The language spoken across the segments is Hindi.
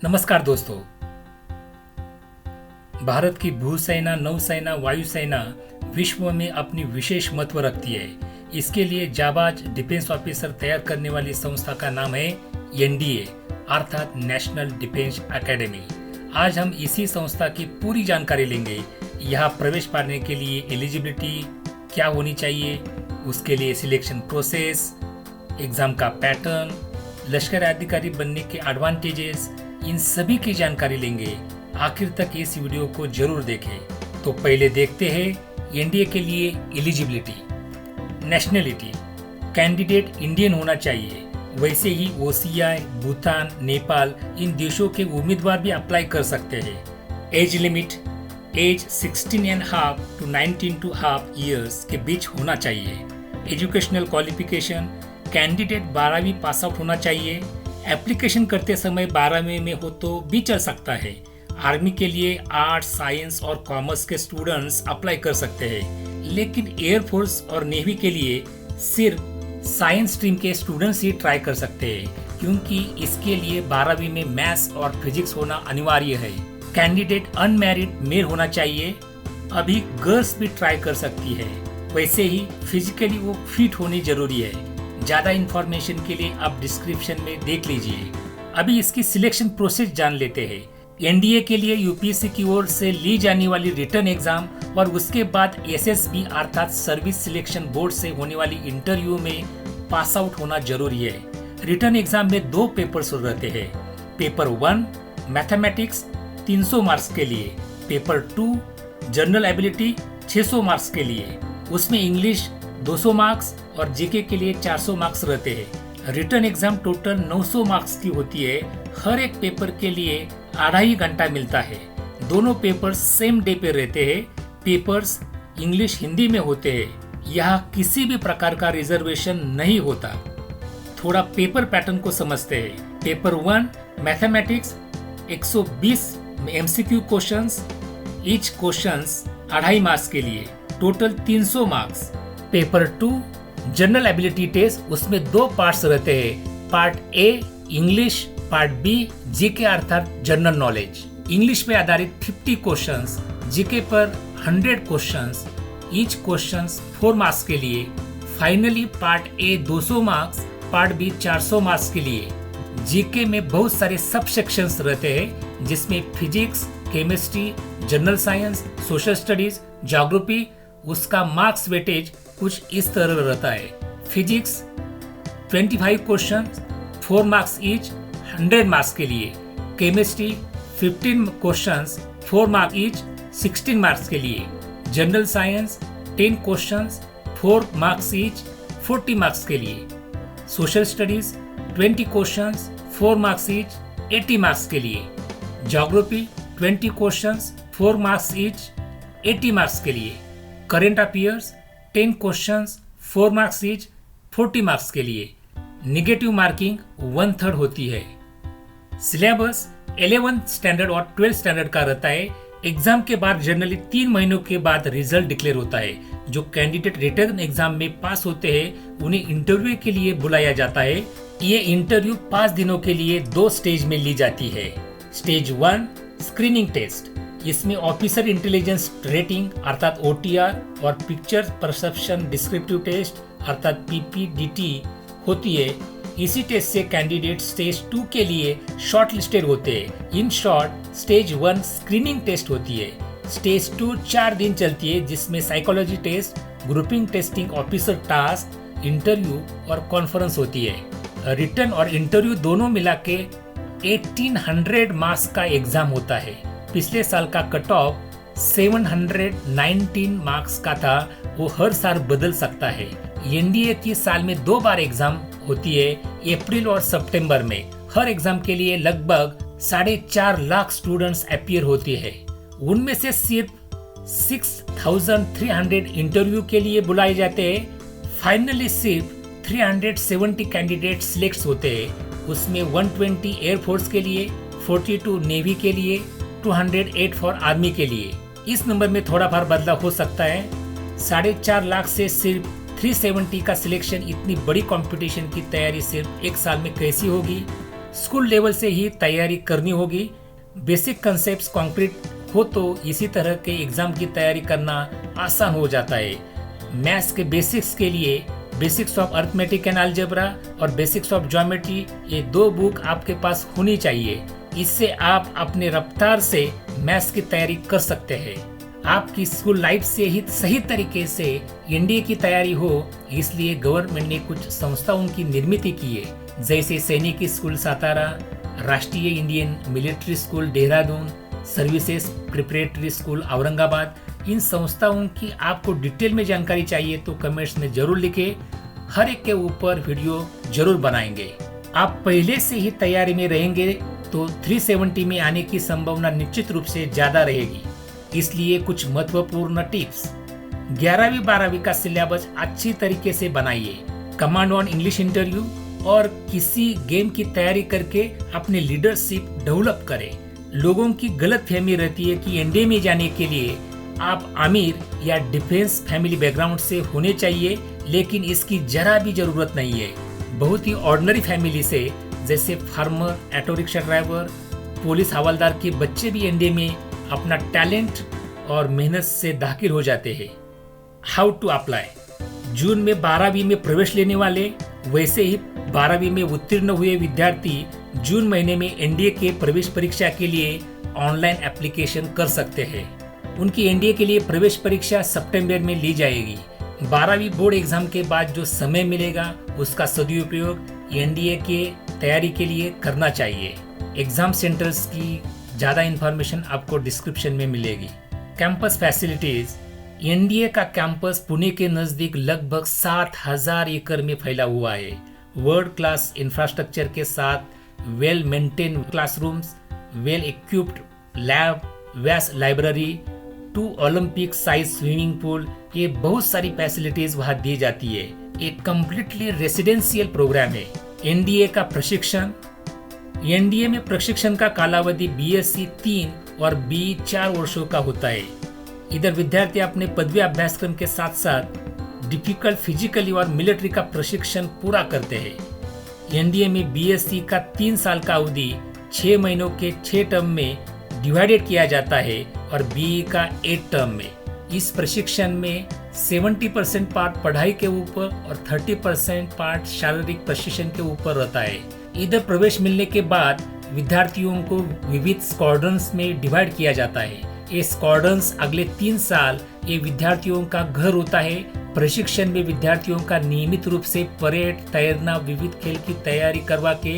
नमस्कार दोस्तों। भारत की भूसेना, नौसेना, वायुसेना विश्व में अपनी विशेष महत्व रखती है। इसके लिए जाबाज डिफेंस ऑफिसर तैयार करने वाली संस्था का नाम है एनडीए अर्थात नेशनल डिफेंस एकेडमी। आज हम इसी संस्था की पूरी जानकारी लेंगे। यहाँ प्रवेश पाने के लिए एलिजिबिलिटी क्या होनी चाहिए, उसके लिए सिलेक्शन प्रोसेस, एग्जाम का पैटर्न, लश्कर अधिकारी बनने के एडवांटेजेस, इन सभी की जानकारी लेंगे। आखिर तक इस वीडियो को जरूर देखें। तो पहले देखते हैं एनडीए के लिए एलिजिबिलिटी। नेशनलिटी, कैंडिडेट इंडियन होना चाहिए। वैसे ही ओसीआई, भूटान, नेपाल इन देशों के उम्मीदवार भी अप्लाई कर सकते हैं। Age limit, age 16.5 to 19.5 years के बीच होना चाहिए। एजुकेशनल क्वालिफिकेशन, कैंडिडेट 12वीं पास आउट होना चाहिए। एप्लीकेशन करते समय 12वीं में हो तो भी चल सकता है। आर्मी के लिए आर्ट्स, साइंस और कॉमर्स के स्टूडेंट्स अप्लाई कर सकते हैं, लेकिन एयरफोर्स और नेवी के लिए सिर्फ साइंस स्ट्रीम के स्टूडेंट्स ही ट्राई कर सकते हैं, क्योंकि इसके लिए 12वीं में मैथ्स और फिजिक्स होना अनिवार्य है। कैंडिडेट अनमैरिड मेल होना चाहिए। अभी गर्ल्स भी ट्राई कर सकती है। वैसे ही फिजिकली वो फिट होनी जरूरी है। ज्यादा इंफॉर्मेशन के लिए आप डिस्क्रिप्शन में देख लीजिए। अभी इसकी सिलेक्शन प्रोसेस जान लेते हैं। एनडीए के लिए यूपीएससी की ओर से ली जाने वाली रिटन एग्जाम और उसके बाद एसएसबी अर्थात सर्विस सिलेक्शन बोर्ड से होने वाली इंटरव्यू में पास आउट होना जरूरी है। रिटन एग्जाम में 2 पेपर्स रहते हैं। पेपर 1 मैथमेटिक्स 300 मार्क्स के लिए, पेपर 2 जनरल एबिलिटी 600 मार्क्स के लिए। उसमें इंग्लिश 200 मार्क्स और जीके के लिए 400 मार्क्स रहते हैं। रिटन एग्जाम टोटल 900 मार्क्स की होती है। हर एक पेपर के लिए 2.5 घंटा मिलता है। दोनों पेपर्स सेम डे पे रहते हैं। पेपर्स इंग्लिश, हिंदी में होते हैं। यहाँ किसी भी प्रकार का रिजर्वेशन नहीं होता। थोड़ा पेपर पैटर्न को समझते हैं। Paper 1 mathematics 120 MCQ questions, each questions 2.5 marks के लिए, total 300 marks. Paper 2 general ability test, उसमें 2 पार्ट्स रहते हैं। Part A English, part B GK अर्थात जनरल नॉलेज। इंग्लिश पे आधारित 50 क्वेश्चंस, जीके पर 100 क्वेश्चंस, ईच क्वेश्चंस 4 मार्क्स के लिए। Finally part A 200 marks, part B 400 marks के लिए। जीके में बहुत सारे सब सेक्शंस रहते हैं, जिसमें physics, chemistry, general science, social studies, geography. उसका मार्क्स वेटेज कुछ इस तरह रहता है। Physics 25 question 4 marks each, 100 marks के लिए। Chemistry 15 questions 4 marks each, 16 marks के लिए। General science 10 questions 4 marks each, 40 marks के लिए। Social studies 20 questions 4 marks each, 80 marks के लिए। Geography 20 questions 4 marks each, 80 marks के लिए। Current affairs 10 questions 4 marks each, 40 marks के लिए। निगेटिव मार्किंग 1/3 होती है। सिलेबस 11th स्टैंडर्ड और 12th स्टैंडर्ड का रहता है। एग्जाम के बाद जनरली 3 महीनों के बाद रिजल्ट डिक्लेयर होता है। जो कैंडिडेट रिटर्न एग्जाम में पास होते हैं उन्हें इंटरव्यू के लिए बुलाया जाता है। ये इंटरव्यू 5 दिनों के लिए 2 स्टेज में ली जाती है। स्टेज 1 स्क्रीनिंग टेस्ट, इसमें ऑफिसर इंटेलिजेंस रेटिंग अर्थात ओटीआर और पिक्चर परसेप्शन डिस्क्रिप्टिव टेस्ट अर्थात पीपीडीटी होती है। इसी टेस्ट से कैंडिडेट स्टेज 2 के लिए शॉर्ट लिस्टेड होते हैं। In short stage 1 screening test होती है। स्टेज 2 4 दिन चलती है, जिसमें psychology test, grouping testing, officer task, interview और कॉन्फ्रेंस होती है। रिटर्न और इंटरव्यू दोनों मिला के 1800 मार्क्स का एग्जाम होता है। पिछले साल का कट ऑफ 719 मार्क्स का था, वो हर साल बदल सकता है। एनडीए की साल में 2 बार एग्जाम होती है, अप्रैल और सितंबर में। हर एग्जाम के लिए लगभग 4.5 लाख स्टूडेंट्स अपीयर होते हैं। उनमें से सिर्फ 6300 इंटरव्यू के लिए बुलाए जाते हैं। फाइनली सिर्फ 370 कैंडिडेट सिलेक्ट होते हैं। उसमें 120 एयरफोर्स के लिए, 42 नेवी के लिए, 208 फॉर आर्मी के लिए। इस नंबर में थोड़ा बार बदलाव हो सकता है। 4.5 लाख से सिर्फ 370 का सिलेक्शन, इतनी बड़ी कंपटीशन की तैयारी सिर्फ 1 साल में कैसी होगी? स्कूल लेवल से ही तैयारी करनी होगी। बेसिक कंसेप्ट्स कंक्रीट हो तो इसी तरह के एग्जाम की तैयारी करना आसान हो जाता है। मैथ्स के बेसिक्स के लिए basics of arithmetic and algebra और बेसिक्स ऑफ ज्योमेट्री, ये 2 बुक आपके पास होनी चाहिए। इससे आप अपने रफ्तार से मैथ्स की तैयारी कर सकते हैं। आपकी स्कूल लाइफ से ही सही तरीके से एनडीए की तैयारी हो, इसलिए गवर्नमेंट ने कुछ संस्थाओं की निर्मित की है, जैसे सैनिक स्कूल सातारा, राष्ट्रीय Indian military school Dehradun, services preparatory school Aurangabad. इन संस्थाओं की आपको डिटेल में जानकारी चाहिए तो कमेंट्स में जरूर लिखें। हर एक के ऊपर वीडियो जरूर बनाएंगे। आप पहले से ही तैयारी में रहेंगे तो 370 में आने की संभावना निश्चित रूप से ज्यादा रहेगी। इसलिए कुछ महत्वपूर्ण टिप्स: 11वीं 12वीं का सिलेबस अच्छी तरीके से बनाइए। कमांड ऑन इंग्लिश इंटरव्यू और किसी गेम की तैयारी करके अपने लीडरशिप डेवलप करें। लोगों की गलत फहमी रहती है कि एनडीए में जाने के लिए आप अमीर या डिफेंस फैमिली बैकग्राउंड से होने चाहिए, लेकिन इसकी जरा भी जरूरत नहीं है। बहुत ही ऑर्डिनरी फैमिली से, जैसे farmer, auto rickshaw driver, police हवलदार के बच्चे भी एनडीए में अपना टैलेंट और मेहनत से दाखिल हो जाते हैं। हाउ टू अप्लाई: जून में 12वीं में प्रवेश लेने वाले, वैसे ही 12वीं में उत्तीर्ण हुए विद्यार्थी जून महीने में एनडीए के प्रवेश परीक्षा के लिए ऑनलाइन एप्लीकेशन कर सकते हैं। उनकी एनडीए के लिए प्रवेश परीक्षा सितंबर में ली जाएगी। 12वीं बोर्ड एग्जाम के बाद जो समय मिलेगा उसका सदुपयोग एनडीए के तैयारी के लिए करना चाहिए। एग्जाम सेंटर्स की ज़्यादा इन्फॉर्मेशन आपको डिस्क्रिप्शन में मिलेगी। कैंपस फैसिलिटीज: एनडीए का कैंपस पुणे के नज़दीक लगभग 7000 एकड़ में फैला हुआ है। वर्ल्ड क्लास इंफ्रास्ट्रक्चर के साथ well maintain classrooms, well equipped lab, vast library, 2 Olympic size swimming pool, ये बहुत सारी फैसिलिटीज वहाँ दी जाती है। एक कम्प्लीटली रेसिडेंशियल प्रोग्राम है। एनडीए का प्रशिक्षण: एनडीए में प्रशिक्षण का कालावधि बीएससी 3 और बी 4 वर्षों का होता है। इधर विद्यार्थी अपने पदवी अभ्यासक्रम के साथ साथ डिफिकल्ट फिजिकली और मिलिट्री का प्रशिक्षण पूरा करते हैं। एनडीए में बीएससी का 3 साल का अवधि 6 महीनों के 6 टर्म में डिवाइडेड किया जाता है और बीई का 8 टर्म में। इस प्रशिक्षण में 70% पार्ट पढ़ाई के ऊपर और 30% पार्ट शारीरिक प्रशिक्षण के ऊपर रहता है। इधर प्रवेश मिलने के बाद विद्यार्थियों को विविध स्क्वाड्रंस में डिवाइड किया जाता है। ये स्क्वाड्रंस अगले 3 साल ये विद्यार्थियों का घर होता है। प्रशिक्षण में विद्यार्थियों का नियमित रूप से परेड, तैरना, विविध खेल की तैयारी करवा के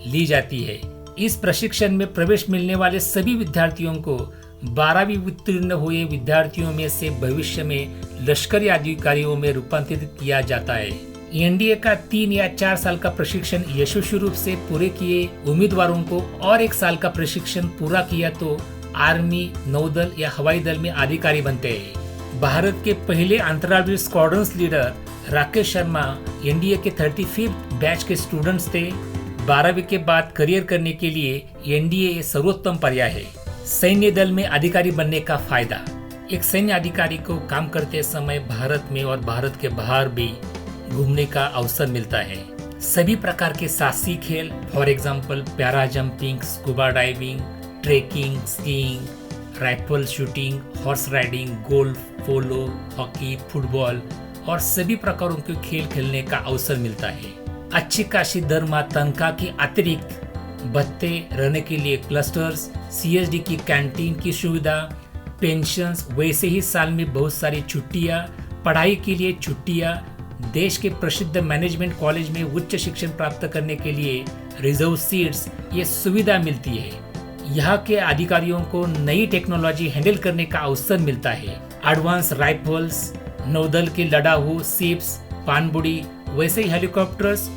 ली जाती है। इस प्रशिक्षण में प्रवेश मिलने वाले सभी विद्यार्थियों को 12वीं उत्तीर्ण हुए विद्यार्थियों में से भविष्य में लश्करी अधिकारियों में रूपांतरित किया जाता है। एनडीए का 3 या 4 साल का प्रशिक्षण यशस्वी रूप से पूरे किए उम्मीदवारों को और 1 साल का प्रशिक्षण पूरा किया तो आर्मी, नौदल या हवाई दल में अधिकारी बनते हैं। भारत के पहले अंतर्राष्ट्रीय squadrons leader Rakesh Sharma NDA के 35th बैच के स्टूडेंट्स थे। 12वीं के बाद करियर करने के लिए एनडीए सर्वोत्तम पर्याय है। सैन्य दल में अधिकारी बनने का फायदा: एक सैन्य अधिकारी को काम करते समय भारत में और भारत के बाहर भी घूमने का अवसर मिलता है। सभी प्रकार के साहसी खेल, for example para jumping, scuba diving, trekking, skiing, rifle shooting, horse riding, golf, polo, hockey, football और सभी प्रकारों के खेल खेलने का अवसर मिलता है। अच्छी खासी दरमा तनख्वाह की अतिरिक्त भत्ते, रहने के लिए क्लस्टर्स, सीएसडी की कैंटीन की सुविधा, पेंशन्स, वैसे ही साल में बहुत सारी छुट्टियां, पढ़ाई के लिए छुट्टियां, देश के प्रसिद्ध मैनेजमेंट कॉलेज में उच्च शिक्षण प्राप्त करने के लिए रिजर्व सीट्स, ये सुविधा मिलती है। यहाँ के अधिकारियों को नई टेक्नोलॉजी हैंडल करने का अवसर मिलता है। एडवांस राइफल्स, नौदल के लड़ाकू शिप्स, पानबुड़ी, वैसे ही हेलीकॉप्टर्स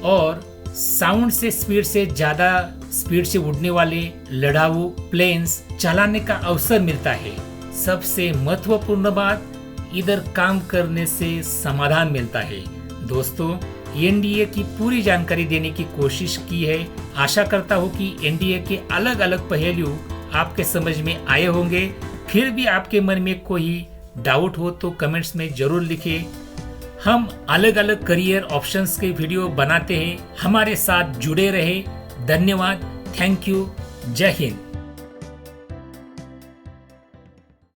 और साउंड से ज्यादा स्पीड से उड़ने वाले लड़ाकू प्लेन्स चलाने का अवसर मिलता है। सबसे महत्वपूर्ण बात, इधर काम करने से समाधान मिलता है। दोस्तों, एनडीए की पूरी जानकारी देने की कोशिश की है। आशा करता हूँ कि एनडीए के अलग अलग पहलू आपके समझ में आए होंगे। फिर भी आपके मन में कोई डाउट हो तो कमेंट्स में जरूर लिखें। हम अलग अलग करियर ऑप्शंस के वीडियो बनाते हैं। हमारे साथ जुड़े रहे। धन्यवाद, थैंक यू, जय हिंद।